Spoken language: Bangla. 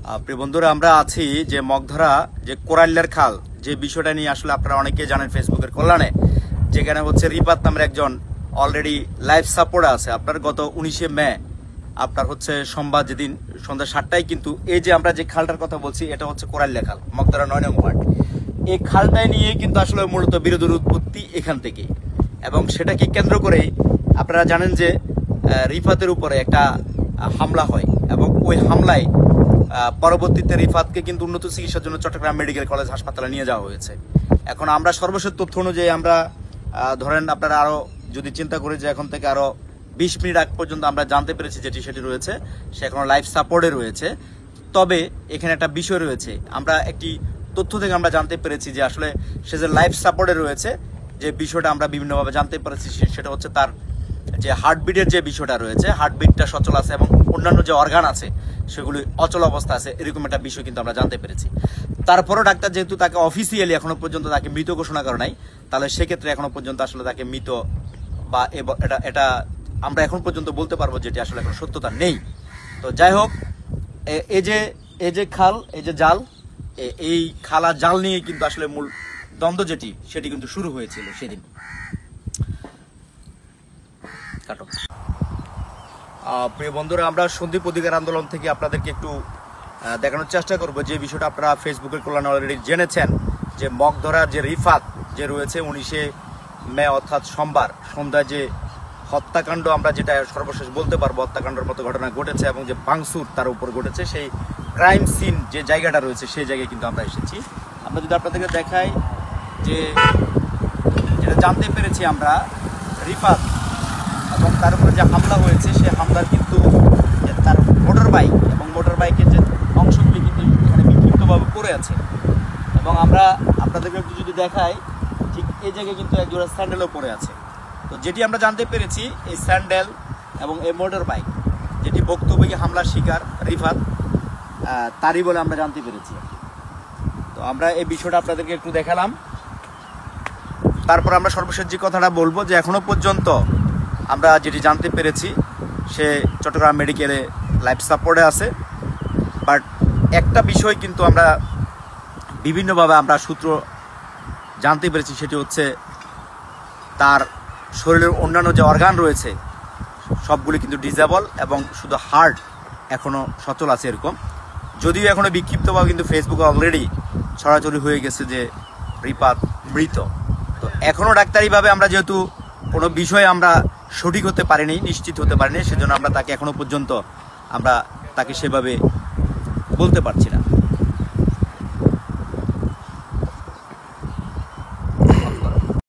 প্রিয় বন্ধুরা, আমরা আছি যে মগধরা যে কোরাইলের খাল, যে বিষয়টা নিয়ে আসলে আপনারা অনেকেই জানেন ফেসবুকের কল্যাণে, যেখানে হচ্ছে রিফাত নামের একজন অলরেডি লাইফ সাপোর্ট আছে। আপনার গত 19শে মে আপনার হচ্ছে সোমবার যেদিন সন্ধ্যা 7টায় কিন্তু এই যে আমরা যে খালটার কথা বলছি এটা হচ্ছে কোরাইলের খাল, মগধরা 9 নং ওয়ার্ড। এই খালটায় নিয়ে কিন্তু আসলে মূলত বিরোধের উৎপত্তি এখান থেকে, এবং সেটাকে কেন্দ্র করেই আপনারা জানেন যে রিফাতের উপরে একটা হামলা হয়, এবং ওই হামলায় পরবর্তীতে রিফাতকে কিন্তু উন্নত চিকিৎসার জন্য চট্টগ্রাম মেডিকেল কলেজ হাসপাতালে নিয়ে যাওয়া হয়েছে। এখন আমরা সর্বশেষ তথ্য অনুযায়ী আমরা ধরেন আপনারা আরো যদি চিন্তা করি যে এখন থেকে আরো 20 মিনিট আগ পর্যন্ত আমরা জানতে পেরেছি যেটি সেটি রয়েছে, সে এখনো লাইফ সাপোর্টে রয়েছে। তবে এখানে একটা বিষয় রয়েছে, আমরা একটি তথ্য থেকে আমরা জানতে পেরেছি যে আসলে সে যে লাইফ সাপোর্টে রয়েছে, যে বিষয়টা আমরা বিভিন্নভাবে জানতে পেরেছি সেটা হচ্ছে তার যে হার্টবিটের যে বিষয়টা রয়েছে, হার্টবিটটা সচল আছে এবং অন্যান্য যে অর্গান আছে সেগুলি অচল অবস্থা আছে, এরকম একটা বিষয় কিন্তু আমরা জানতে পেরেছি। তারপরও ডাক্তার যেহেতু তাকে অফিসিয়ালি এখনো পর্যন্ত তাকে মৃত ঘোষণা করে নাই, তাহলে সেক্ষেত্রে এখনো পর্যন্ত আসলে তাকে মৃত বা এটা আমরা এখন পর্যন্ত বলতে পারবো যেটি আসলে এখন সত্যতা নেই। তো যাই হোক, এই যে খাল, এই যে জাল, এই খালা জাল নিয়ে কিন্তু আসলে মূল দ্বন্দ্ব সেটি কিন্তু শুরু হয়েছিল সেদিন। প্রিয় বন্ধুরা, আমরা সন্দীপ অধিকার আন্দোলন থেকে আপনাদেরকে একটু দেখানোর চেষ্টা করব যে বিষয়টা আপনারা ফেসবুকের কল্যাণে অলরেডি জেনেছেন, যে মগধরার যে রিফাত যে রয়েছে 19শে মে অর্থাৎ সোমবার সন্ধ্যায় যে হত্যাকাণ্ড, আমরা যেটা সর্বশেষ বলতে পারবো হত্যাকাণ্ডের মতো ঘটনা ঘটেছে এবং যে ভাঙচুর তার উপর ঘটেছে, সেই ক্রাইম সিন যে জায়গাটা রয়েছে সেই জায়গায় কিন্তু আমরা এসেছি। আমরা যদি আপনাদেরকে দেখাই যে যেটা জানতে পেরেছি আমরা, রিফাত এবং তার উপরে যে হামলা হয়েছে সেই হামলার কিন্তু তার মোটর বাইক এবং মোটর বাইকের যে অংশগুলি কিন্তু এখানে বিক্ষিপ্তভাবে পড়ে আছে। এবং আমরা আপনাদেরকে একটু যদি দেখাই, ঠিক এই জায়গায় কিন্তু এক জোড়া স্যান্ডেলও পড়ে আছে। তো যেটি আমরা জানতে পেরেছি, এই স্যান্ডেল এবং এই মোটর বাইক যেটি বক্তব্যে হামলার শিকার রিফাত তারই বলে আমরা জানতে পেরেছি। তো আমরা এই বিষয়টা আপনাদেরকে একটু দেখালাম। তারপর আমরা সর্বশেষ যে কথাটা বলবো, যে এখনো পর্যন্ত আমরা যেটি জানতে পেরেছি সে চট্টগ্রাম মেডিকেলে লাইফ সাপোর্টে আছে। বাট একটা বিষয় কিন্তু আমরা বিভিন্নভাবে আমরা সূত্র জানতে পেরেছি, সেটি হচ্ছে তার শরীরের অন্যান্য যে অর্গান রয়েছে সবগুলি কিন্তু ডিসেবল এবং শুধু হার্ট এখনও সচল আছে এরকম। যদিও এখনও বিক্ষিপ্তভাবে কিন্তু ফেসবুকে অলরেডি ছড়াছড়ি হয়ে গেছে যে রিফাত মৃত। তো এখনও ডাক্তারিভাবে আমরা যেহেতু কোনো বিষয়ে আমরা সঠিক হতে পারিনি, নিশ্চিত হতে পারিনি, সেজন্য আমরা তাকে এখনো পর্যন্ত আমরা তাকে সেভাবে বলতে পারছি না।